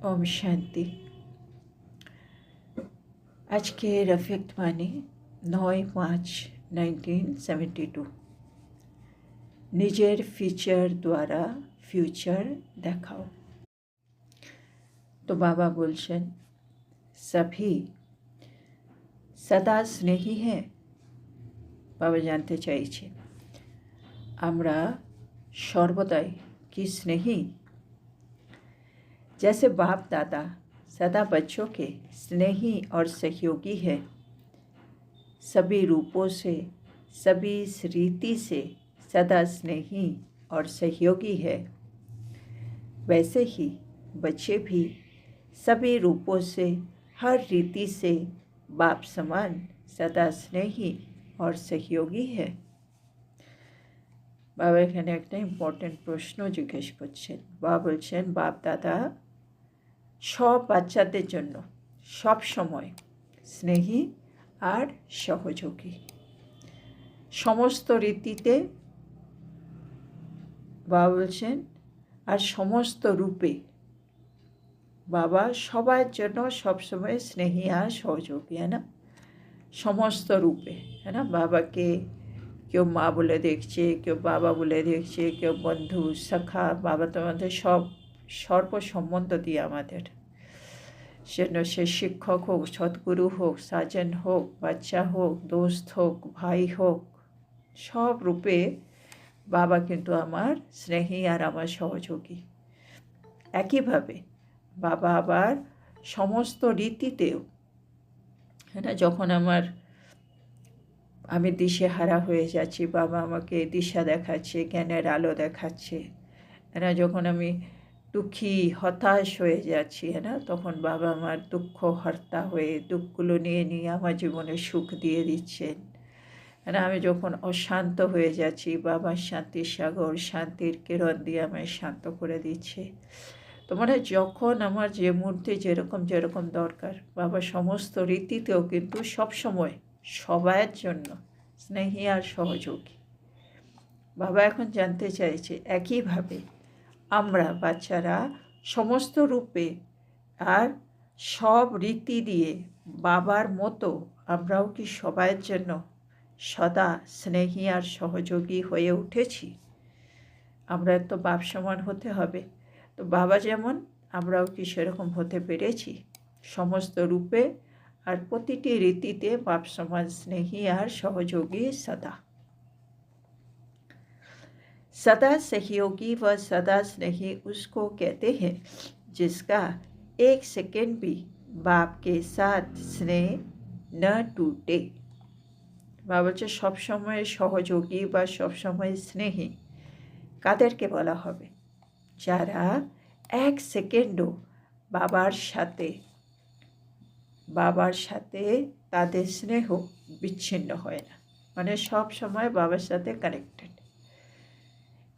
ओम शांति। आज के रफेक्ट मानी 9 मार्च 1972 निजेर फीचर द्वारा फ्यूचर देखाओ। तो बाबा बोलছেন सभी सदा स्नेही है। बाबा जानते চাইছে আমরা সর্বদাই কি स्नेही। जैसे बाप दादा सदा बच्चों के स्नेही और सहयोगी है, सभी रूपों से सभी रीति से सदा स्नेही और सहयोगी है, वैसे ही बच्चे भी सभी रूपों से हर रीति से बाप समान सदा स्नेही और सहयोगी है। बाबा এখানে একটা ইম্পর্টেন্ট প্রশ্ন জিজ্ঞেস করছেন। বাবা বলছেন বাপ দাদা সব বাচ্চাদের জন্য সব সময় স্নেহী আর সহযোগী, সমস্ত রীতিতে বাবা বলছেন আর সমস্ত রূপে বাবা সবার জন্য সবসময় স্নেহী আর সহযোগী, है ना। সমস্ত রূপে, है ना। বাবাকে কেউ মা বলে দেখছে, কেউ বাবা বলে দেখছে, কেউ বন্ধু সখা। বাবা তো আমাদের সব সর্বসম্বন্ধ দিয়ে আমাদের, সেজন্য সে শিক্ষক হোক, সদ্গুরু হোক, সাজন হোক, বাচ্চা হোক, দোস্ত হোক, ভাই হোক, সব রূপে বাবা কিন্তু আমার স্নেহী আর আমার সহযোগী। একইভাবে বাবা আবার সমস্ত রীতিতেও, হ্যাঁ, যখন আমি দিশেহারা হয়ে যাচ্ছি বাবা আমাকে দিশা দেখাচ্ছে, জ্ঞানের আলো দেখাচ্ছে, হ্যাঁ। যখন আমি দুঃখী হতাশ হয়ে যাচ্ছি, হ্যাঁ না, তখন বাবা আমার দুঃখ হর্তা হয়ে দুঃখগুলো নিয়ে নিয়ে আমার জীবনে সুখ দিয়ে দিচ্ছেন, হ্যাঁ। আমি যখন অশান্ত হয়ে যাচ্ছি বাবা শান্তির সাগর শান্তির কিরণ দিয়ে আমায় শান্ত করে দিচ্ছে। তো মানে যখন আমার যে মুহূর্তে যেরকম দরকার বাবা সমস্ত রীতিতেও কিন্তু সবসময় সবার জন্য স্নেহী আর সহযোগী। বাবা এখন জানতে চাইছে একইভাবে আমরা বাচ্চারা সমস্ত রূপে আর সব রীতি দিয়ে বাবার মতো আমরাও কি সবার জন্য সদা স্নেহী আর সহযোগী হয়ে উঠেছি। আমরা তো বাপ সমান হতে হবে, তো বাবা যেমন আমরাও কি সেরকম হতে পেরেছি সমস্ত রূপে আর প্রতিটি রীতিতে বাপ সমান স্নেহী আর সহযোগী সদা। सदा सहयोगी व सदा स्नेही उसको कहते हैं जिसका एक सेकंड भी बाप के साथ स्नेह न टूटे। बाबा जो सब समय सहयोगी বা सब समय स्नेही কাদেরকে বলা হবে? যারা এক সেকেন্ডও বাবার সাথে তাদের স্নেহ বিচ্ছিন্ন হয় না, মানে সব সময় বাবার সাথে কানেক্টেড।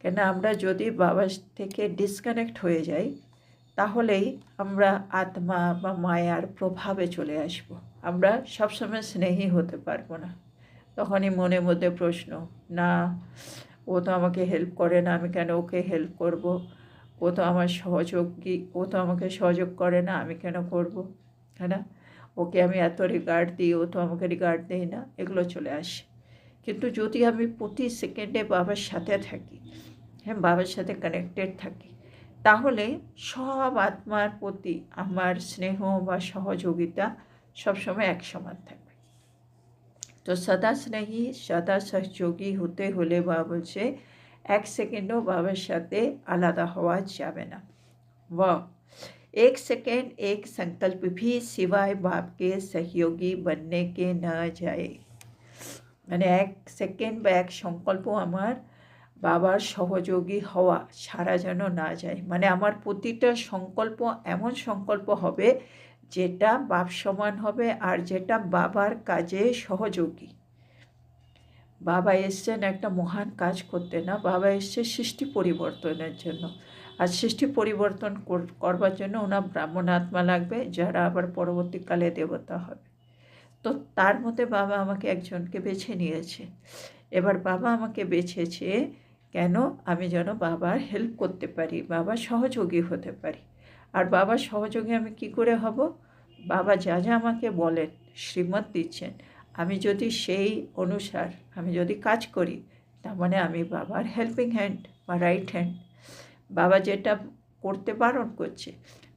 কেন আমরা যদি বাবার থেকে ডিসকানেক্ট হয়ে যাই তাহলেই আমরা আত্মা বা মায়ার প্রভাবে চলে আসব, আমরা সবসময় স্নেহী হতে পারবো না। তখনই মনের মধ্যে প্রশ্ন, না ও তো আমাকে হেল্প করে না, আমি কেন ওকে হেল্প করব? ও তো আমার সহযোগী, ও তো আমাকে সহযোগ করে না, আমি কেন করব? হ্যাঁ না, ওকে আমি এত রিগার্ড দিই, ও তো আমাকে রিগার্ড দেয় না, এগুলো চলে আসে। কিন্তু যদি আমি প্রতি সেকেন্ডে বাবার সাথে থাকি, হ্যাঁ, বাবার সাথে কানেক্টেড থাকি, তাহলে সব আত্মার প্রতি আমার স্নেহ বা সহযোগিতা সবসময় এক সমান থাকবে। তো সদা স্নেহী সদা সহযোগী হতে হলে বাবা বলছে এক সেকেন্ডও বাবার সাথে আলাদা হওয়া যাবে না। एक सेकेंड एक संकल्प भी सिवाय बाप के सहयोगी बनने के न जाए। মানে এক সেকেন্ড বা এক সংকল্প আমার বাবার সহযোগী হওয়া ছাড়া যেন না যায়। মানে আমার প্রতিটা সংকল্প এমন সংকল্প হবে যেটা বাপ সমান হবে আর যেটা বাবার কাজে সহযোগী। বাবা এসছেন একটা মহান কাজ করতে না, বাবা এসছে সৃষ্টি পরিবর্তনের জন্য। আর সৃষ্টি পরিবর্তন করবার জন্য ওনার ব্রাহ্মণ আত্মা লাগবে, যারা আবার পরবর্তীকালে দেবতা হবে। তো তার মধ্যে বাবা আমাকে একজনকে বেছে নিয়েছে। এবার বাবা আমাকে বেছেছে কেন? আমি যেন বাবার হেল্প করতে পারি, বাবার সহযোগী হতে পারি। আর বাবার সহযোগী আমি কি করে হব? বাবা যা যা আমাকে বলেন, শ্রীমত দিচ্ছেন, আমি যদি সেই অনুসার আমি যদি কাজ করি, তার মানে আমি বাবার হেল্পিং হ্যান্ড বা রাইট হ্যান্ড। বাবা যেটা করতে বারণ করছে,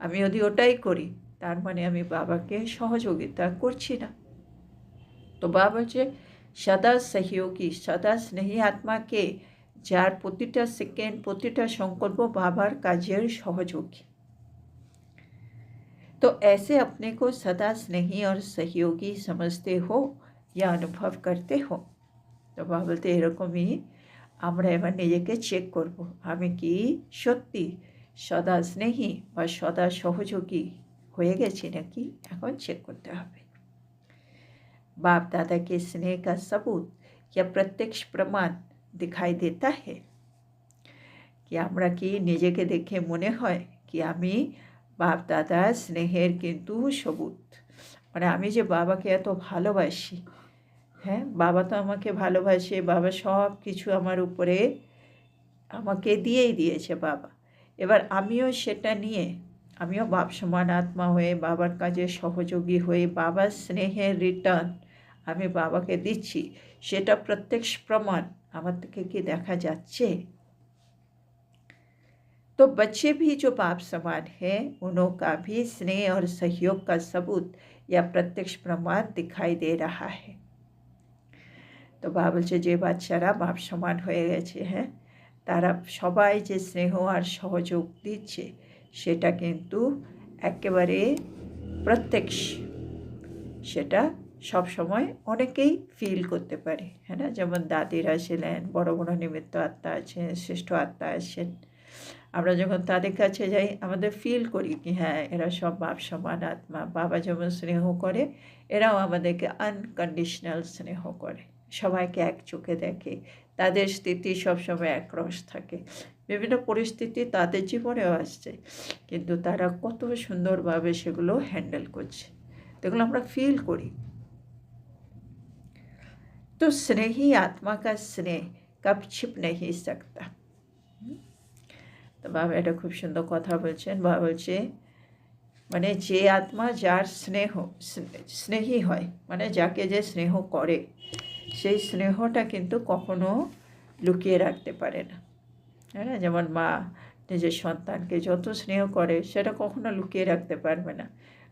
আমি যদি ওটাই করি, তার মানে আমি বাবাকে সহযোগিতা করছি না। তো বাবা বলছে সদা সহযোগী, সদা স্নেহী আত্মাকে, যার প্রতিটা সেকেন্ড প্রতিটা সংকল্প বাবার কাজের সহযোগী। तो ऐसे अपने को सदा स्नेही और सहयोगी समझते हो या अनुभव करते हो? তো বাবা বলতে এরকমই আমরা এবার নিজেকে চেক করব, আমি কি সত্যি সদা স্নেহী বা সদা সহযোগী হয়ে গেছি নাকি, এখন চেক করতে হবে। बाप दादा के स्नेह का सबूत या प्रत्यक्ष प्रमाण दिखाई देता है कि আমরা কি নিজেকে দেখে মনে হয় কি আমি বাপ দাদা স্নেহের কিন্তু সবুত, মানে আমি যে বাবাকে এত ভালোবাসি, হ্যাঁ বাবা তো আমাকে ভালোবাসে, বাবা সব কিছু আমার উপরে আমাকে দিয়েই দিয়েছে বাবা। এবার আমিও সেটা নিয়ে আমিও বাপ সমান আত্মা হয়ে বাবার কাজে সহযোগী হয়ে বাবার স্নেহের রিটার্ন আমি বাবাকে দিচ্ছি, সেটা প্রত্যক্ষ প্রমাণ আমার থেকে কি দেখা যাচ্ছে? तो बच्चे भी जो बाप समान हैं उनका भी स्नेह और सहयोग का सबूत या प्रत्यक्ष प्रमाण दिखाई दे रहा है। তো বাবা বলছে যে বাচ্চারা বাপ সমান হয়ে গেছে, হ্যাঁ তারা সবাই যে স্নেহ আর সহযোগ দিচ্ছে সেটা কিন্তু একেবারে প্রত্যক্ষ, সেটা সব সময় অনেকেই ফিল করতে পারে, হ্যাঁ না? যেমন দাদিরা ছিলেন, বড় বড় নিমিত্ত আত্মা আছেন, শ্রেষ্ঠ আত্মা আছেন, আমরা যখন তাদের কাছে যাই আমাদের ফিল করি কি হ্যাঁ এরা সব বাপ সমান আত্মা, বাবা যেমন স্নেহ করে এরাও আমাদেরকে আনকন্ডিশনাল স্নেহ করে, সবাইকে এক চোখে দেখে, তাদের স্থিতি সবসময় একরস থাকে, বিভিন্ন পরিস্থিতি তাদের জীবনেও আসছে, কিন্তু তারা কত সুন্দরভাবে সেগুলো হ্যান্ডেল করছে, এগুলো আমরা ফিল করি। তো স্নেহী আত্মা কা স্নেহ কব छिप नहीं सकता। তো বাবা এটা খুব সুন্দর কথা বলছেন। বাবা বলছে মানে যে আত্মা যার স্নেহী হয়, মানে যাকে যে স্নেহ করে সেই স্নেহটা কিন্তু কখনো লুকিয়ে রাখতে পারে না, তাই না? যেমন মা নিজের সন্তানকে যত স্নেহ করে সেটা কখনো লুকিয়ে রাখতে পারবে না,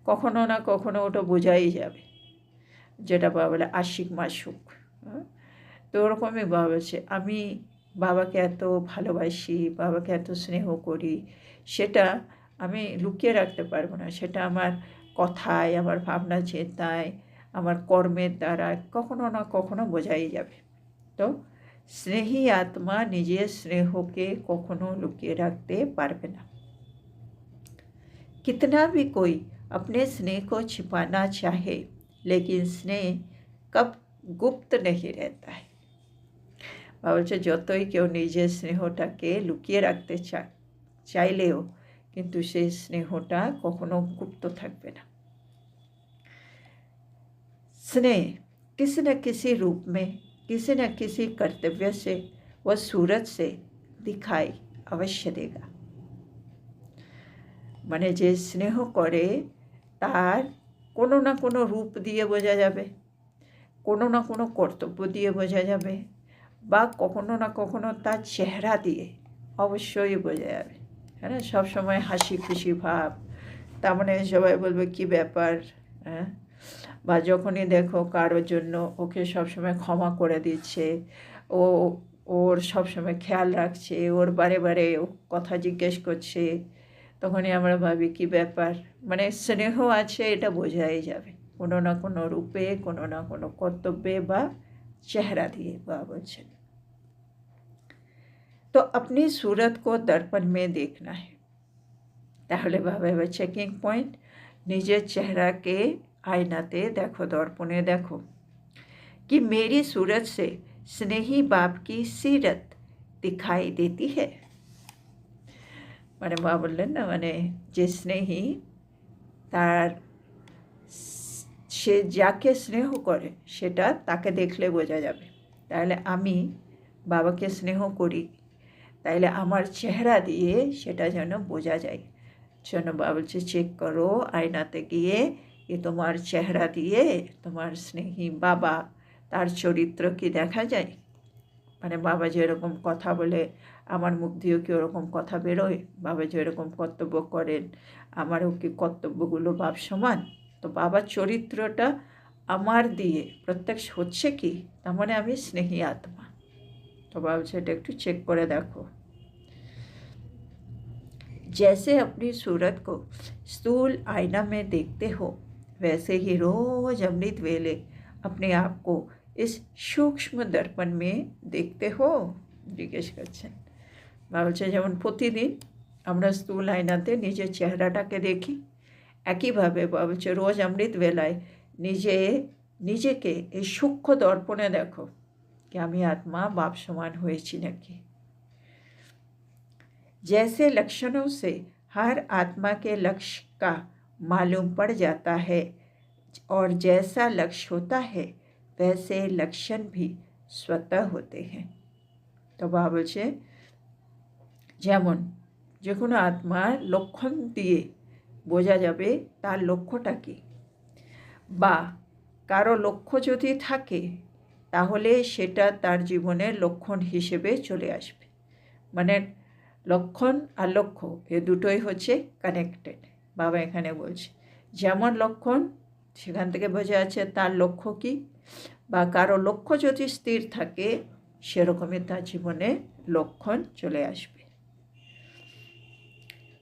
কখনো না কখনো ওটা বোঝাই যাবে, যেটা বাবা বলে আশিক মাসুক। তো ওরকমই বাবা বলছে আমি বাবাকে এত ভালোবাসি, বাবাকে এত স্নেহ করি, সেটা আমি লুকিয়ে রাখতে পারবো না, সেটা আমার কথায়, আমার ভাবনা চিন্তায়, আমার কর্মের দ্বারা কখনো না কখনো বোঝাই যাবে। তো স্নেহী আত্মা নিজের স্নেহকে কখনো লুকিয়ে রাখতে পারবে না। कितना भी कोई अपने स्नेह को छिपाना चाहे लेकिन स्नेह कब गुप्त नहीं रहता है। বা বলছে যতই কেউ নিজের স্নেহটাকে লুকিয়ে রাখতে চাইলেও কিন্তু সেই স্নেহটা কখনো গুপ্ত থাকবে না। स्नेह किसी न किसी रूप में किसी न किसी कर्तव्य से व सूरत से दिखाई अवश्य देगा। মানে যে স্নেহ করে তার কোনো না কোনো রূপ দিয়ে বোঝা যাবে, কোনো না কোনো কর্তব্য দিয়ে বোঝা যাবে, বা কখনো না কখনো তার চেহারা দিয়ে অবশ্যই বোঝা যাবে, হ্যাঁ না? সবসময় হাসি খুশি ভাব, তার মানে সবাই বলবে কী ব্যাপার, হ্যাঁ? বা যখনই দেখো কারোর জন্য ওকে সবসময় ক্ষমা করে দিচ্ছে, ও ওর সবসময় খেয়াল রাখছে, ওর বারে বারে কথা জিজ্ঞেস করছে, তখনই আমরা ভাবি কী ব্যাপার, মানে স্নেহ আছে এটা বোঝাই যাবে কোনো না কোনো রূপে, কোনো না কোনো কর্তব্যে বা চেহারা দিয়ে। বা বলছেন तो अपनी सूरत को दर्पण में देखना है। তাহলে বাবা এবার চেকিং পয়েন্ট, নিজের চেহারাকে আয়নাতে দেখো, দর্পণে দেখো कि मेरी सूरत से स्नेही बाप की सीरत दिखाई देती है। মানে মা বললেন না, মানে যে স্নেহী তার সে যাকে স্নেহ করে সেটা তাকে দেখলে বোঝা যাবে। তাহলে আমি বাবাকে স্নেহ করি, তাইলে আমার চেহারা দিয়ে সেটা যেন বোঝা যায়। জন্য বাবা বলছে চেক করো আয়নাতে গিয়ে এ তোমার চেহারা দিয়ে তোমার স্নেহী বাবা তার চরিত্র কি দেখা যায়, মানে বাবা যেরকম কথা বলে আমার মুখ দিয়েও কি ওরকম কথা বেরোয়, বাবা যেরকম কর্তব্য করেন আমারও কি কর্তব্যগুলো বাপ সমান, তো বাবার চরিত্রটা আমার দিয়ে প্রত্যক্ষ হচ্ছে কি, তার মানে আমি স্নেহী আত্মা। তো বাবা সেটা একটু চেক করে দেখো। जैसे अपनी सूरत को स्थूल आईना में देखते हो वैसे ही रोज अमृत वेले अपने आप को इस सूक्ष्म दर्पण में देखते हो জিজ্ঞেস করছেন। বা বলছে যেমন প্রতিদিন আমরা স্থূল আয়নাতে নিজের চেহারাটাকে দেখি, একইভাবে বা বলছে রোজ অমৃত বেলায় নিজেকে এই সূক্ষ্ম দর্পণে দেখো कि আমি আত্মা বাপ সমান হয়েছি নাকি। जैसे लक्षणों से हर आत्मा के लक्ष्य का मालूम पड़ जाता है और जैसा लक्ष्य होता है वैसे लक्षण भी स्वतः होते हैं। तो बाबा বলছে যেমন যে কোনো আত্মার লক্ষণ দিয়ে বোঝা যাবে তার লক্ষ্যটা কী, বা কারো লক্ষ্য যদি থাকে তাহলে সেটা তার জীবনের লক্ষণ হিসেবে চলে আসবে। মানে লক্ষণ আর লক্ষ্য এ দুটোই হচ্ছে কানেক্টেড। বাবা এখানে বলছে যেমন লক্ষণ সেখান থেকে বোঝা যাচ্ছে তার লক্ষ্য কী, বা কারো লক্ষ্য যদি স্থির থাকে সেরকমই তার জীবনে লক্ষণ চলে আসবে।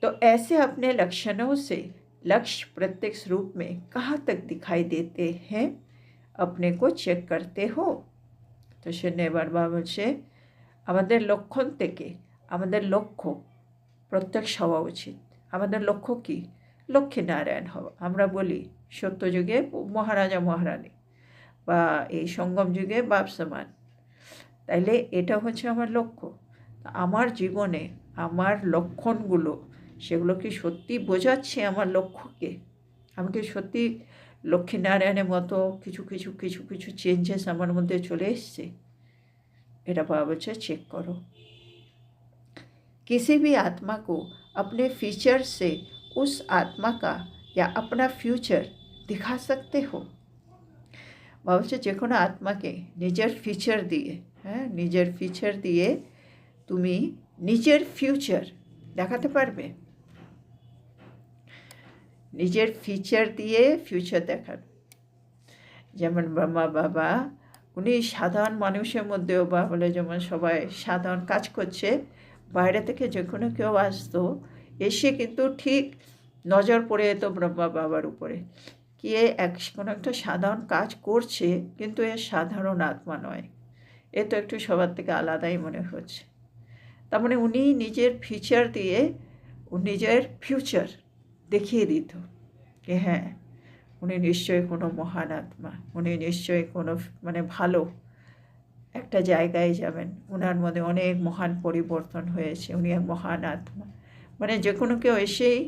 तो ऐसे अपने लक्षणों से लक्ष्य प्रत्यक्ष रूप में कहाँ तक दिखाई देते हैं अपने को चेक करते हो। তো সে নেবার বাবা বলছে আমাদের লক্ষণ থেকে আমাদের লক্ষ্য প্রত্যক্ষ হওয়া উচিত। আমাদের লক্ষ্য কি, লক্ষ্মীনারায়ণ হওয়া। আমরা বলি সত্যযুগে মহারাজা মহারানী বা এই সঙ্গম যুগে বাপ সমান, তাইলে এটা হচ্ছে আমার লক্ষ্য। আমার জীবনে আমার লক্ষণগুলো সেগুলো কি সত্যি বোঝাচ্ছে আমার লক্ষ্যকে, আমি কি সত্যি লক্ষ্মীনারায়ণের মতো কিছু কিছু কিছু কিছু চেঞ্জেস আমার মধ্যে চলে এসছে, এটা বাবা বলছে চেক করো। किसी भी आत्मा को अपने फीचर से उस आत्मा का या अपना फ्यूचर दिखा सकते हो। বাবা বলছে যে কোনো আত্মাকে নিজের ফিচার দিয়ে, নিজের ফিচার দিয়ে তুমি নিজের ফিউচার দেখাতে পারবে। নিজের ফিচার দিয়ে ফিউচার দেখান। যেমন ব্রহ্মা বাবা উনি সাধারণ মানুষের মধ্যেও বা বলে যেমন সবাই সাধারণ কাজ করছে, বাইরে থেকে যে কোনো কেউ আসতো এসে কিন্তু ঠিক নজর পড়ে যেত ব্রহ্মা বাবার উপরে কি কোনো একটা সাধারণ কাজ করছে, কিন্তু এ সাধারণ আত্মা নয়, এ তো একটু সবার থেকে আলাদাই মনে হচ্ছে। তার মানে উনি নিজের ফিচার দিয়ে নিজের ফিউচার দেখিয়ে দিত যে হ্যাঁ উনি নিশ্চয়ই কোনো মহান আত্মা, উনি নিশ্চয়ই কোনো মানে ভালো একটা জায়গায় যাবেন, ওনার মধ্যে অনেক মহান পরিবর্তন হয়েছে, উনি এক মহান আত্মা। মানে যে কোনো কেউ এসেই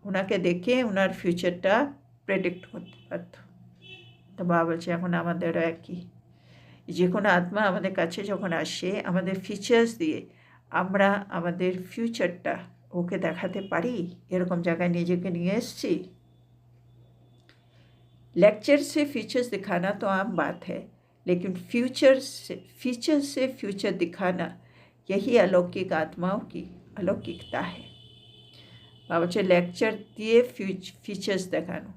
ওনাকে দেখে ওনার ফিউচারটা প্রেডিক্ট করতে পারত। তো বাবা বলছে এখন আমাদেরও একই, যে কোনো আত্মা আমাদের কাছে যখন আসে আমাদের ফিচার্স দিয়ে আমরা আমাদের ফিউচারটা ওকে দেখাতে পারি, এরকম জায়গায় নিজেকে নিয়ে এসছি। लेक्चर से फीचर्स दिखाना तो आम बात है, लेकिन फीचर से फ्यूचर दिखाना यही अलौकिक आत्माओं की अलौकिकता है। বাবা হচ্ছে লেকচার দিয়ে ফিচার্স দেখানো।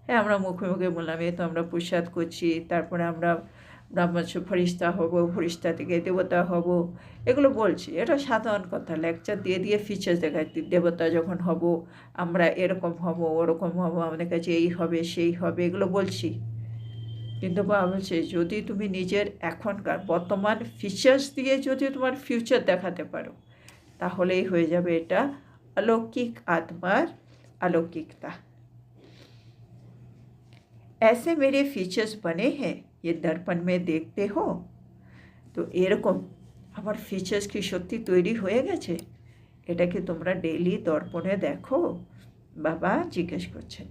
হ্যাঁ আমরা মুখে মুখে বললাম এ তো আমরা প্রসাদ করছি, তারপরে আমরা ব্রাহ্মণ ফরিস্তা হব, ফরিস্তা থেকে দেবতা হব, এগুলো বলছি, এটা সাধারণ কথা। লেকচার দিয়ে দিয়ে ফিচার্স দেখায়, দেবতা যখন হব আমরা এরকম হব ওরকম হব, আমাদের কাছে এই হবে সেই হবে, এগুলো বলছি। কিন্তু বাবা বলছে যদি তুমি নিজের এখনকার বর্তমান ফিচার্স দিয়ে যদি তোমার ফিউচার দেখাতে পারো তাহলেই হয়ে যাবে এটা अलौकिक आत्मार अलौकिकता। ऐसे मेरे फीचर्स बने हैं ये दर्पण में देखते हो। तो এরকম আমার ফিচার্স কি সত্যি তৈরি হয়ে গেছে, এটা কি তোমরা ডেইলি দর্পণে দেখো, বাবা জিজ্ঞেস করছেন।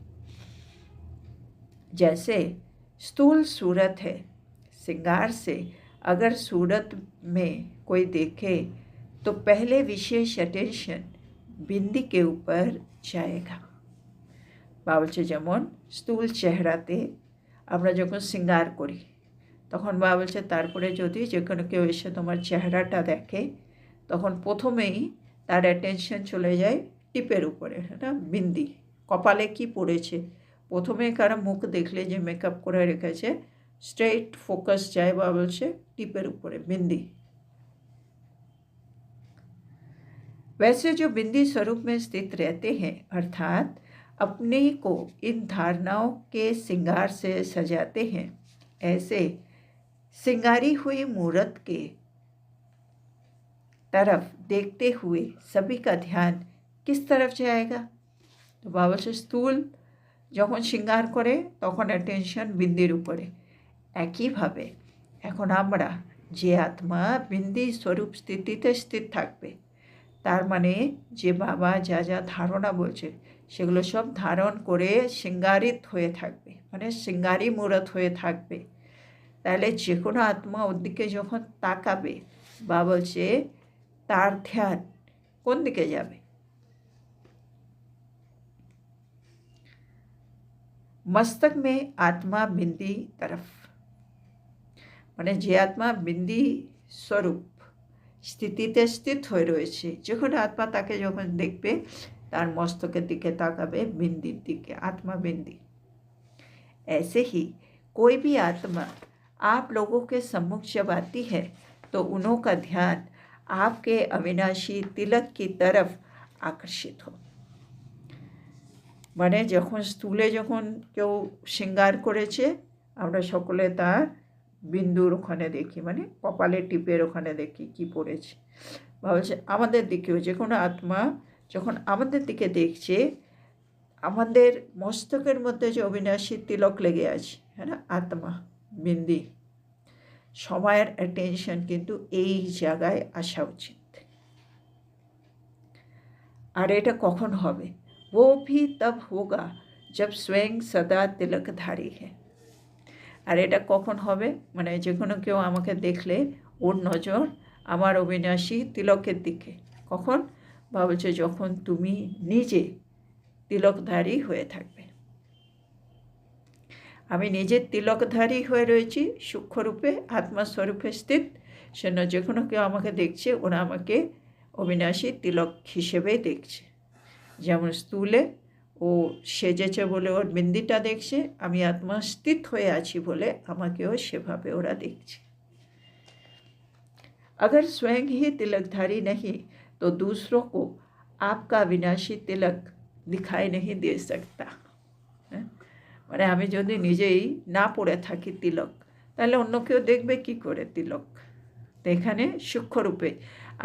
जैसे स्थूल सूरत है, श्रृंगार से अगर सूरत में कोई देखे तो पहले विशेष अटेंशन बिंदी के ऊपर जाएगा। বাবা বলছে যেমন স্থূল চেহারাতে আমরা যখন শৃঙ্গার করি তখন বাবা বলছে তারপরে যদি যে কোনো কেউ এসে তোমার চেহারাটা দেখে তখন প্রথমেই তার অ্যাটেনশন চলে যায় টিপের উপরে, হ্যাঁ, বিন্দি, কপালে কি পড়েছে। প্রথমে কারো মুখ দেখলে যে মেকআপ করে রেখেছে स्ट्रेट फोकस जाए बाबल से टिपर ऊपर बिंदी। वैसे जो बिंदी स्वरूप में स्थित रहते हैं अर्थात अपने को इन धारणाओं के श्रृंगार से सजाते हैं, ऐसे श्रृंगारी हुई मूर्त के तरफ देखते हुए सभी का ध्यान किस तरफ जाएगा। तो बाबा से स्थूल যখন শৃঙ্গার করে তখন অ্যাটেনশন বিন্দির উপরে। একইভাবে এখন আমরা যে আত্মা বিন্দি স্বরূপ স্থিতিতে স্থির থাকবে, তার মানে যে বাবা যা যা ধারণা বলছে সেগুলো সব ধারণ করে শৃঙ্গারিত হয়ে থাকবে, মানে শৃঙ্গারি মূরত হয়ে থাকবে। তাহলে যে কোনো আত্মা ওর দিকে যখন তাকাবে বা বলছে তার ধ্যান কোন দিকে যাবে, मस्तक में आत्मा बिंदी तरफ, মানে যে আত্মা বিন্দি স্বরূপ স্থিতিতে স্থিত হয়ে রয়েছে, যখন আত্মা তাকে যখন দেখবে তার মস্তকের দিকে তাকাবে बिंदी दिखे, आत्मा बिंदी। ऐसे ही कोई भी आत्मा आप लोगों के सम्मुख जब आती है तो उन्हों का ध्यान आपके अविनाशी तिलक की तरफ आकर्षित हो। মানে যখন স্থূলে যখন কেউ শৃঙ্গার করেছে আমরা সকলে তার বিন্দুর ওখানে দেখি, মানে কপালে টিপের ওখানে দেখি কি পড়েছে। ভাবছে আমাদের দিকেও যে কোনো আত্মা যখন আমাদের দিকে দেখছে, আমাদের মস্তকের মধ্যে যে অবিনাশী তিলক লেগে আছে, হ্যাঁ না, আত্মা বিন্দি, সময়ের অ্যাটেনশন কিন্তু এই জায়গায় আসা উচিত। আর এটা কখন হবে? वो भी तब होगा जब स्वयं सदा तिलकधारी है। আর এটা কখন হবে? মানে যে কোনো কেউ আমাকে দেখলে ওর নজর আমার অবিনাশী তিলকের দিকে। কখন? বা বলছে যখন তুমি নিজে তিলকধারী হয়ে থাকবে। আমি নিজে তিলকধারী হয়ে রয়েছি সূক্ষ্মরূপে আত্মাস্বরূপে স্থিত, সেজন্য যে কোনো কেউ আমাকে দেখছে ওরা আমাকে অবিনাশী তিলক হিসেবেই দেখছে। যেমন স্থূলে ও সেজেছে বলে ওর বিন্দিটা দেখছে, আমি আত্মা স্থিত হয়ে আছি বলে আমাকেও সেভাবে ওরা দেখছে। अगर स्वयं ही तिलकधारी नहीं तो दूसरों को आपका विनाशी तिलक दिखाई नहीं दे सकता। মানে আমি যদি নিজেই না পড়ে থাকি তিলক, তাহলে অন্য কেউ দেখবে কি করে তিলক। তো এখানে সূক্ষ্মরূপে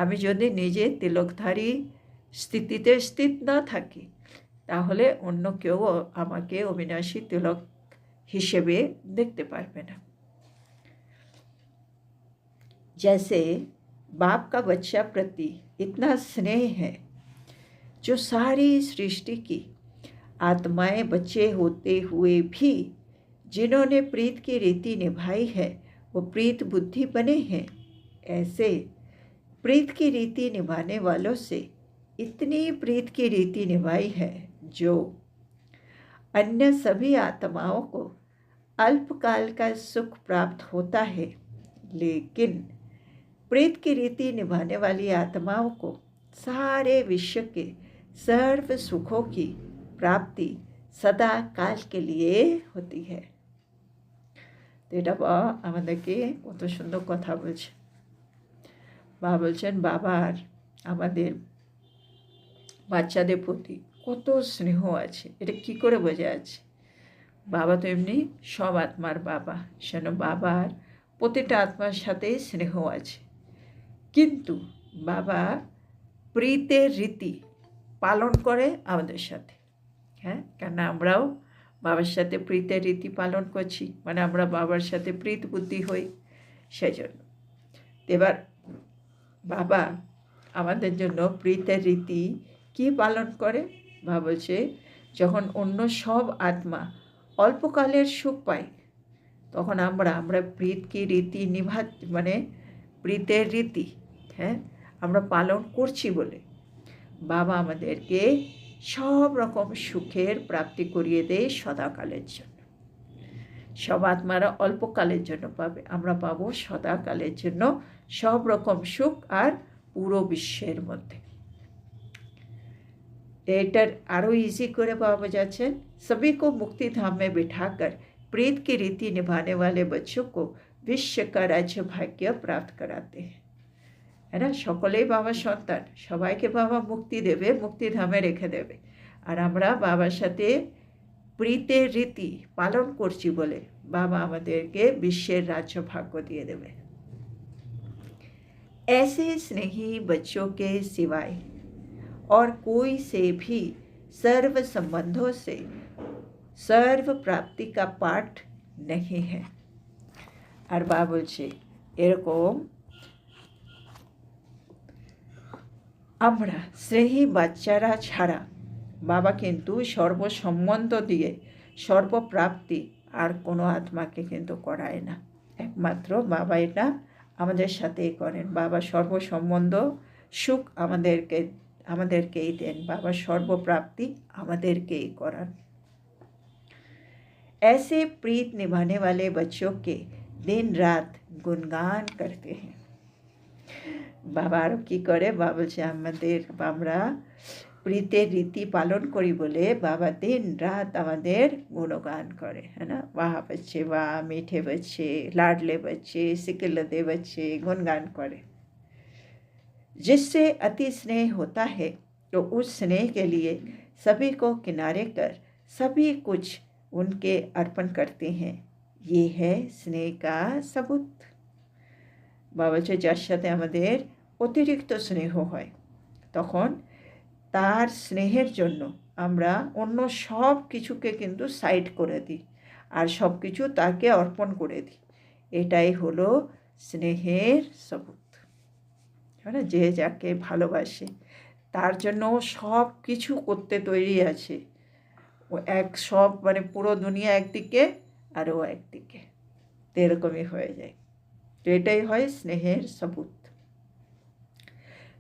আমি যদি নিজে তিলকধারী স্থিতিতে স্থিত না থাকি তাহলে অন্য কেউ আমাকে অবিনাশী তিলক হিসেবে দেখতে পারবে না। जैसे बाप का बच्चा प्रति इतना स्नेह है जो सारी सृष्टि की आत्माएं बच्चे होते हुए भी जिन्होंने प्रीत की रीति निभाई है वो प्रीत बुद्धि बने हैं, ऐसे प्रीत की रीति निभाने वालों से इतनी प्रीत की रीति निभाई है जो अन्य सभी आत्माओं को अल्पकाल का सुख प्राप्त होता है, लेकिन प्रीत की रीति निभाने वाली आत्माओं को सारे विश्व के सर्व सुखों की प्राप्ति सदा काल के लिए होती है। तो এটা আমাদেরকে কত সুন্দর কথা বলছে। বাবা বলছেন বাবার আমাদের বাচ্চাদের প্রতি কত স্নেহ আছে, এটা কি করে বোঝা আছে? বাবা তো এমনি সব আত্মার বাবা, সেন বাবার প্রতিটা আত্মার সাথেই স্নেহ আছে, কিন্তু বাবা প্রীতের রীতি পালন করে আমাদের সাথে। হ্যাঁ, কেন আমরাও বাবার সাথে প্রীতের রীতি পালন করছি, মানে আমরা বাবার সাথে প্রীত বুদ্ধি হই, সেই জন্য। এবার বাবা আমাদের জন্য প্রীতের রীতি কি পালন করে? বাবা বলছে যখন অন্য সব আত্মা অল্পকালের সুখ পায় তখন আমরা প্রীত কি রীতি মানে প্রীতের রীতি, হ্যাঁ, আমরা পালন করছি বলে বাবা আমাদেরকে সব রকম সুখের প্রাপ্তি করিয়ে দেয় সদাকালের জন্য। সব আত্মারা অল্পকালের জন্য পাবে, আমরা পাবো সদাকালের জন্য সব রকম সুখ আর পুরো বিশ্বের মধ্যে। एटर आरो इजी करे बाबा जाचन, सभी को मुक्ति धाम में बिठाकर प्रीत की रीति निभाने वाले बच्चों को विश्व का राज्य भाग्य प्राप्त कराते हैं। है ना, सकलेई बाबा सन्तान, सबाइके बाबा मुक्ति देवे, मुक्ति धामे रेखे देवे। और आमरा बाबार साथे प्रीतेर रीति पालन करछि बोले बाबा आमादेरके विश्वेर राज्य भाग्य दिए देवे। ऐसे स्नेही बच्चों के सिवाय और कोई से भी सर्व संबंधों से सर्व प्राप्ति का पाठ नहीं है। और बाबा बोलছে এরকম আমরা স্নেহী বাচ্চারা ছাড়া বাবা কিন্তু সর্বসম্বন্ধ দিয়ে সর্বপ্রাপ্তি আর কোনো আত্মাকে কিন্তু করায় না। একমাত্র বাবা এটা আমাদের সাথেই করেন। বাবা সর্বসম্বন্ধ সুখ আমাদেরকেই দেন, বাবা সর্বপ্রাপ্তি আমাদেরকেই করান। ऐसे प्रीत निभाने वाले बच्चों के दिन रात गुणगान करते हैं। बाबा आरो की करे, बाबा বলছে আমাদের আমরা প্রীতের রীতি পালন করি বলে বাবা দিন রাত আমাদের গুণগান করে। है ना, वाह बच्चे वाह, मीठे बच्चे, लाडले बच्चे, सिकिलदे बच्चे, गुणगान करे। जिससे अति स्नेह होता है तो उस स्नेह के लिए सभी को किनारे कर सभी कुछ उनके अर्पण करते हैं। ये है स्नेह का सबूत। बाबा जो যার সাথে আমাদের অতিরিক্ত স্নেহ হয় তখন তার স্নেহের জন্য আমরা অন্য সব কিছুকে কিন্তু সাইড করে দিই আর সব কিছু তাকে অর্পণ করে দিই। এটাই হলো স্নেহের সবুত। মানে যে যাকে ভালোবাসে তার জন্য সব কিছু করতে তৈরি আছে। ও এক সব মানে পুরো দুনিয়া একদিকে আর ও একদিকে, তো এরকমই হয়ে যায়। তো এটাই হয় স্নেহের सबूत।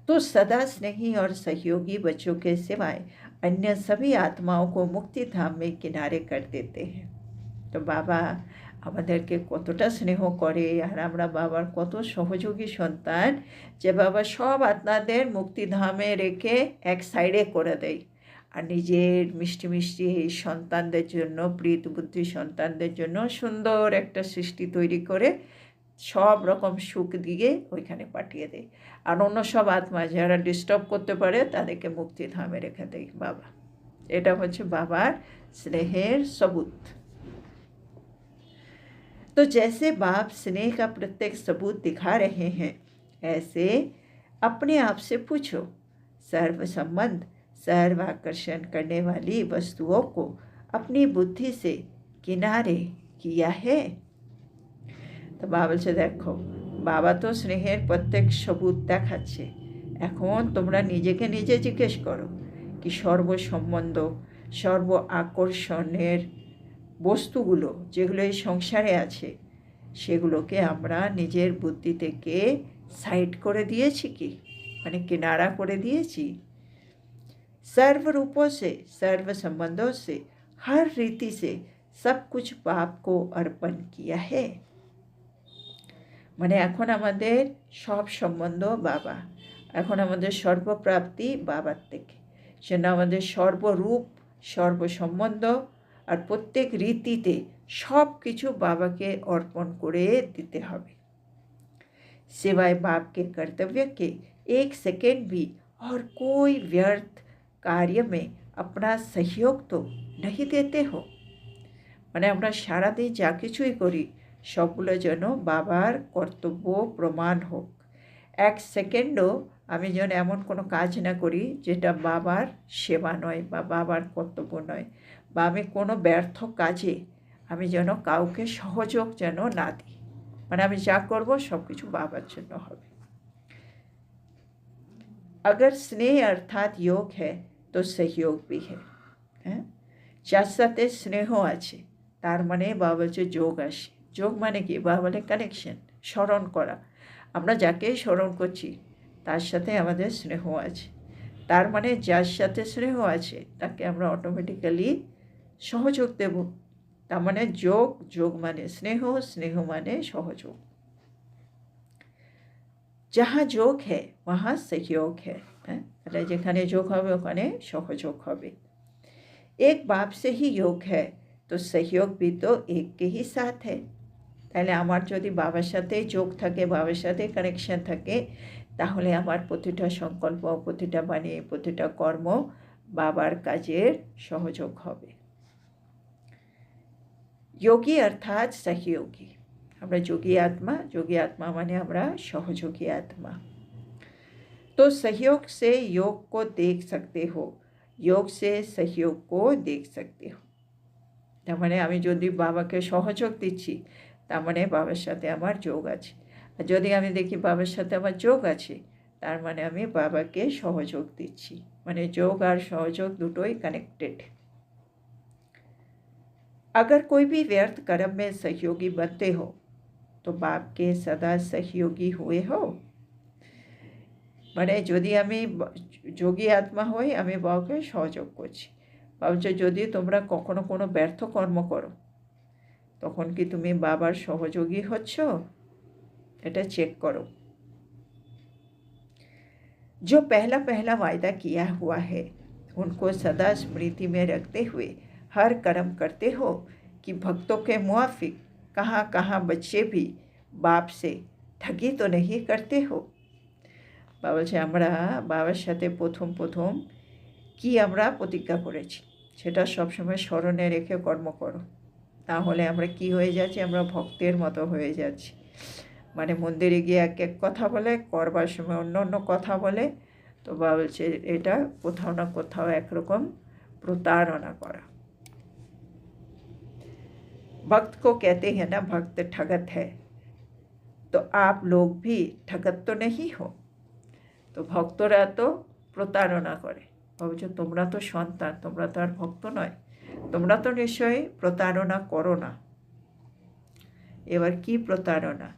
तो सदा स्नेही और सहयोगी बच्चों के सिवाय अन्य सभी आत्माओं को मुक्ति धाम में किनारे कर देते हैं। तो बाबा আমাদেরকে কতটা স্নেহ করে আর আমরা বাবার কত সহযোগী সন্তান যে বাবা সব আত্মাদের মুক্তিধামে রেখে এক সাইডে করে দেয় আর নিজের মিষ্টি মিষ্টি এই সন্তানদের জন্য, প্রীত বুদ্ধি সন্তানদের জন্য সুন্দর একটা সৃষ্টি তৈরি করে সব রকম সুখ দিয়ে ওইখানে পাঠিয়ে দেয়। আর অন্য সব আত্মা যারা ডিস্টার্ব করতে পারে তাদেরকে মুক্তিধামে রেখে দেয় বাবা। এটা হচ্ছে বাবার স্নেহের सबूत। तो जैसे बाप स्नेह का प्रत्येक सबूत दिखा रहे हैं, ऐसे अपने आप से पूछो, सर्व संबंध सर्व आकर्षण करने वाली वस्तुओं को अपनी बुद्धि से किनारे किया है। तो बाबा से देखो बाबा तो स्नेहेर प्रत्येक सबूत देखाচ্ছে। এখন তোমরা নিজেকে নিজে জিজ্ঞেস করো কি সর্বসম্বন্ধ সর্ব আকর্ষণের বস্তুগুলো যেগুলো এই সংসারে আছে সেগুলোকে আমরা নিজের বুদ্ধি থেকে সাইড করে দিয়েছি কি, মানে কিনারা করে দিয়েছি। सर्व रूपों से सर्व संबंधों से हर रीति से सब कुछ बाप को अर्पण किया है। মানে এখন আমাদের সব সম্বন্ধ বাবা, এখন আমাদের সর্বপ্রাপ্তি বাবার থেকে, সেজন্য আমাদের সর্বরূপ সর্বসম্বন্ধ আর প্রত্যেক রীতিতে सब किछु बाबा के अर्पण करे दीते हबे। सिवाय बाप के कर्तव्य के एक सेकेंड भी और कोई व्यर्थ कार्य में अपना सहयोग तो नहीं देते हो। माने आमरा सारा दिन जा किछुई करी सबगुलो जेन बाबार कर्तव्य प्रमाण होक। एक सेकेंडो आमी जेन एमन कोनो काज ना करी जेटा बाबार सेवा नय बा बाबार कर्तव्य नय, बा आमी कोनो व्यर्थ काजे आमी जेन काउके सहयोग जेन ना दिई। माने आमी जा करब सब किछु बाबार जन्य हबे। अगर स्नेह अर्थात योग है तो सहयोग भी है। जार साथे स्नेह आछे तार माने बाबा बोलछे जोग आसे। जोग माने कि बाबा बोले कानेक्शन, स्मरण करा। आमरा जाके स्मरण करछि तार साथे आमादेर स्नेह आछे। তার মানে যার সাথে স্নেহ আছে তাকে আমরা অটোমেটিক্যালি সহযোগ দেব। তার মানে যোগ, যোগ মানে স্নেহ, স্নেহ মানে সহযোগ। जहाँ যোগ है वहाँ सहयोग है। তাহলে যেখানে যোগ হবে ওখানে সহযোগ হবে। एक बाप से ही योग है तो सहयोग भी तो एक के ही साथ है। তাহলে আমার যদি বাবার সাথে যোগ থাকে, বাবার সাথে কানেকশন থাকে, তাহলে আমার প্রতিটা সংকল্প, প্রতিটা বাণী, প্রতিটা কর্ম বাবার কাজের সহযোগ হবে। যোগী অর্থাৎ সহযোগী। আমরা যোগী आत्मा माने আমরা সহযোগী आत्मा। तो सहयोग से योग को देख सकते हो, योग से सहयोग को देख सकते हो। তার মানে আমি যদি বাবাকে সহযোগ দিচ্ছি, তার মানে বাবার সাথে আমার যোগ আছে। আর যদি আমি দেখি বাবার সাথে আমার যোগ আছে, তার মানে আমি বাবাকে সহযোগ দিচ্ছি। মানে যোগ আর সহযোগ দুটোই কানেক্টেড। अगर कोई भी व्यर्थ कर्म में सहयोगी बनते हो तो बाप के सदा सहयोगी हुए हो। মানে যদি আমি যোগী আত্মা হই, আমি বাবাকে সহযোগ করছি। ভাবছো যদি তোমরা কখনো কোনো ব্যর্থ কর্ম করো, তখন কি তুমি বাবার সহযোগী হচ্ছ? এটা চেক করো। जो पहला पहला वायदा किया हुआ है उनको सदा स्मृति में रखते हुए हर कर्म करते हो कि भक्तों के मुआफिक कहाँ कहाँ बच्चे भी बाप से ठगी तो नहीं करते हो। বাবা বলছে আমরা বাবার সাথে প্রথম প্রথম কি আমরা প্রতিজ্ঞা করেছি সেটা সবসময় স্মরণে রেখে কর্ম করো, তাহলে আমরা কি হয়ে যাচ্ছি? আমরা ভক্তের মতো হয়ে যাচ্ছি। মানে মন্দিরে গিয়ে এক এক কথা বলে, করবার সময় অন্য অন্য কথা বলে। তো বাবা বলছে এটা কোথাও না কোথাও একরকম প্রতারণা করা। भक्त को कहते हैं ना, भक्त ठगत है, तो आप लोग भी ठगत तो नहीं हो। তো ভক্তরা তো প্রতারণা করে। ভাবছো তোমরা তো সন্তান, তোমরা তো আর ভক্ত নয়, তোমরা তো নিশ্চয়ই প্রতারণা করো না। এবার কি প্রতারণা?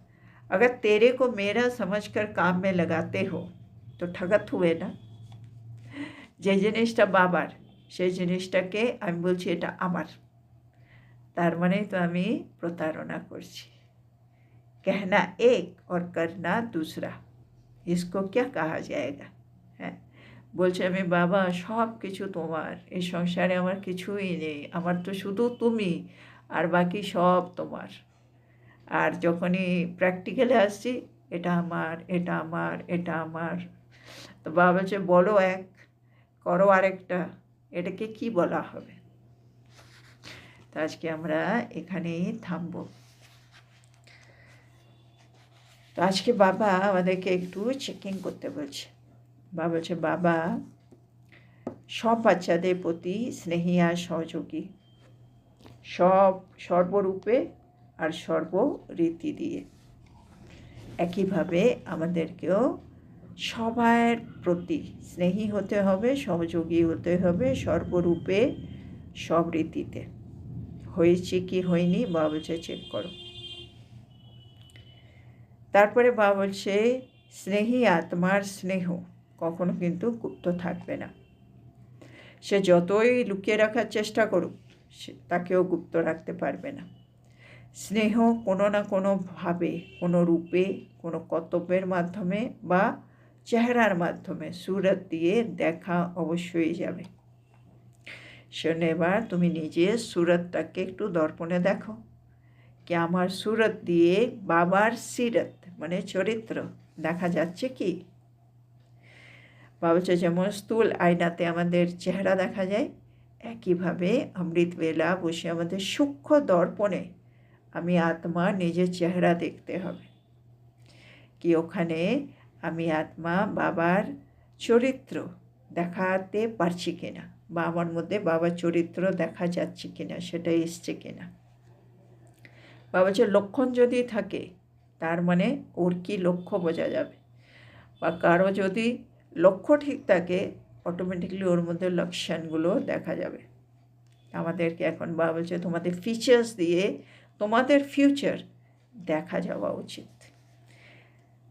अगर तेरे को मेरा समझकर काम में लगाते हो तो ठगत हुए ना। যে জিনিসটা বাবার, সেই জিনিসটাকে আমি বলছি এটা আমার, তার মানেই তো আমি প্রতারণা করছি। कहना एक और करना दूसरा, इसको क्या कहा जाएगा? হ্যাঁ, বলছে আমি বাবা সব কিছু তোমার, এই সংসারে আমার কিছুই নেই, আমার তো শুধু তুমি, আর বাকি সব তোমার। আর যখনই প্র্যাকটিক্যালে আসছি, এটা আমার, এটা আমার, এটা আমার। তো বাবা বলছে বলো এক, করো আরেকটা, এটাকে কি বলা হবে? তো আজকে আমরা এখানেই থামবো। তো আজকে বাবা আমাদেরকে একটু চেকিং করতে বলছে। বাবা বলছে বাবা সব বাচ্চাদের প্রতি স্নেহী আর সহযোগী, সব সর্বরূপে আর সর্বরীতি দিয়ে। একইভাবে আমাদেরকেও সবার প্রতি স্নেহী হতে হবে, সহযোগী হতে হবে, সর্বরূপে সব রীতিতে। হয়েছে কি হয়নি বাবা বলছে চেক করো। তারপরে বাবা বলছে স্নেহী আত্মার স্নেহ কখনো কিন্তু গুপ্ত থাকবে না। সে যতই লুকিয়ে রাখার চেষ্টা করুক, তাকেও গুপ্ত রাখতে পারবে না। স্নেহ কোনো না কোনোভাবে, কোনো রূপে, কোনো কর্তব্যের মাধ্যমে বা চেহারার মাধ্যমে সুরত দিয়ে দেখা অবশ্যই যাবে। শোনো, এবার তুমি নিজের সুরতটাকে একটু দর্পণে দেখো, কি আমার সুরত দিয়ে বাবার সিরত মানে চরিত্র দেখা যাচ্ছে কি? বাবা বলছে যেমন স্থূল আয়নাতে আমাদের চেহারা দেখা যায়, একইভাবে অমৃতবেলা বসে আমাদের সূক্ষ্ম দর্পণে আমি আত্মা নিজের চেহারা দেখতে হবে, কি ওখানে আমি আত্মা বাবার চরিত্র দেখাতে পারছি কিনা, বা আমার মধ্যে বাবার চরিত্র দেখা যাচ্ছে কিনা, সেটা এসছে কিনা। বাবা বলছে লক্ষণ যদি থাকে, তার মানে ওর কি লক্ষ্য বোঝা যাবে। বা কারো যদি লক্ষ্য ঠিক থাকে, অটোমেটিকলি ওর মধ্যে লক্ষণগুলো দেখা যাবে। আমাদেরকে এখন বাবা বলছে তোমাদের ফিচার্স দিয়ে তোমাদের ফিউচার দেখা যাওয়া উচিত।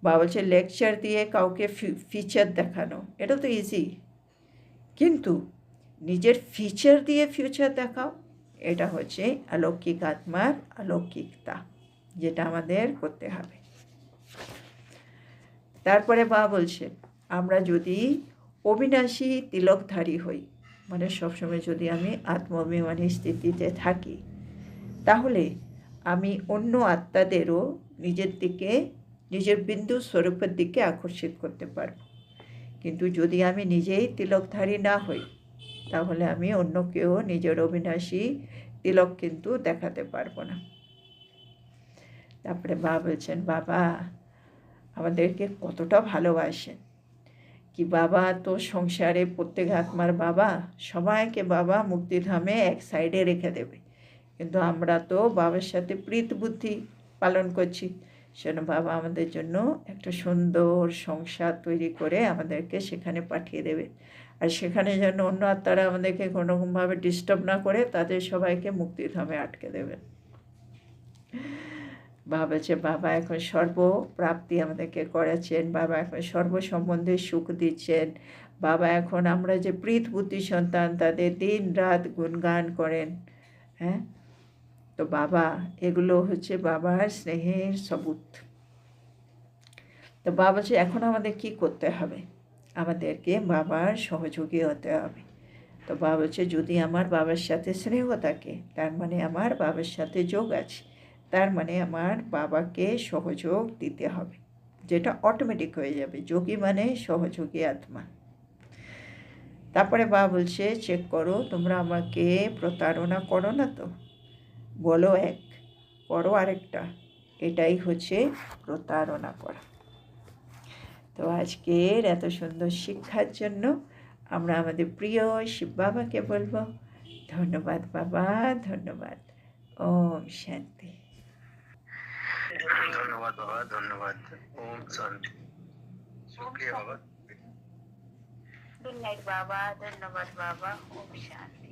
বাবা বলছে লেকচার দিয়ে কাউকে ফিচার দেখানো এটা তো ইজি, কিন্তু নিজের ফিচার দিয়ে ফিউচার দেখাও, এটা হচ্ছে অলৌকিক আত্মার অলৌকিকতা, যেটা আমাদের করতে হবে। তারপরে বাবা বলছে, আমরা যদি অবিনাশী তিলকধারী হই, মানে সবসময় যদি আমি আত্মাভিমানী স্থিতিতে থাকি, তাহলে আমি অন্য আত্মাদেরও নিজের দিকে, নিজের বিন্দু স্বরূপের দিকে আকর্ষিত করতে পারব। কিন্তু যদি আমি নিজেই তিলকধারী না হই, তাহলে আমি অন্যকেও নিজের অবিনাশী তিলক কিন্তু দেখাতে পারবো না। তারপরে বাবা বলছেন, বাবা আমাদেরকে কতটা ভালোবাসেন, কি বাবা তো সংসারে প্রত্যেক আত্মার বাবা, সবাইকে বাবা মুক্তিধামে এক সাইডে রেখে দেবে, কিন্তু আমরা তো বাবার সাথে প্রীত বুদ্ধি পালন করছি, সেজন্য বাবা আমাদের জন্য একটা সুন্দর সংসার তৈরি করে আমাদেরকে সেখানে পাঠিয়ে দেবে, আর সেখানে যেন অন্য আত্মারা আমাদেরকে কোনোরকমভাবে ডিস্টার্ব না করে তাদের সবাইকে মুক্তিধামে আটকে দেবেন। বাবা বলছে, বাবা এখন সর্বপ্রাপ্তি আমাদেরকে করাচ্ছেন, বাবা এখন সর্ব সম্বন্ধে সুখ দিচ্ছেন, বাবা এখন আমরা যে প্রীত বুদ্ধি সন্তান তাদের দিন রাত গুণগান করেন। হ্যাঁ, তো বাবা এগুলো হচ্ছে বাবার স্নেহের সবুত। তো বাবা বলছে এখন আমাদের কি করতে হবে, আমাদেরকে বাবার সহযোগী হতে হবে। তো বাবা বলছে, যদি আমার বাবার সাথে স্নেহ থাকে, তার মানে আমার বাবার সাথে যোগ আছে, তার মানে আমার বাবাকে সহযোগ দিতে হবে, যেটা অটোমেটিক হয়ে যাবে। যোগী মানে সহযোগী আত্মা। তারপরে বাবা বলছে, চেক করো তোমরা আমাকে প্রতারণা করো না তো, বলো এক, করো আরেকটা, এটাই হচ্ছে প্রতারণা করা। তো আজকের এত সুন্দর শিক্ষার জন্য আমরা আমাদের প্রিয় শিব বাবাকে বলবো ধন্যবাদ বাবা, ধন্যবাদ। ওম শান্তি। ধন্যবাদ বাবা, ধন্যবাদ। ওম শান্তি। শুক্রিয়া বাবা। গুড নাইট বাবা, ধন্যবাদ বাবা, ওম শান্তি।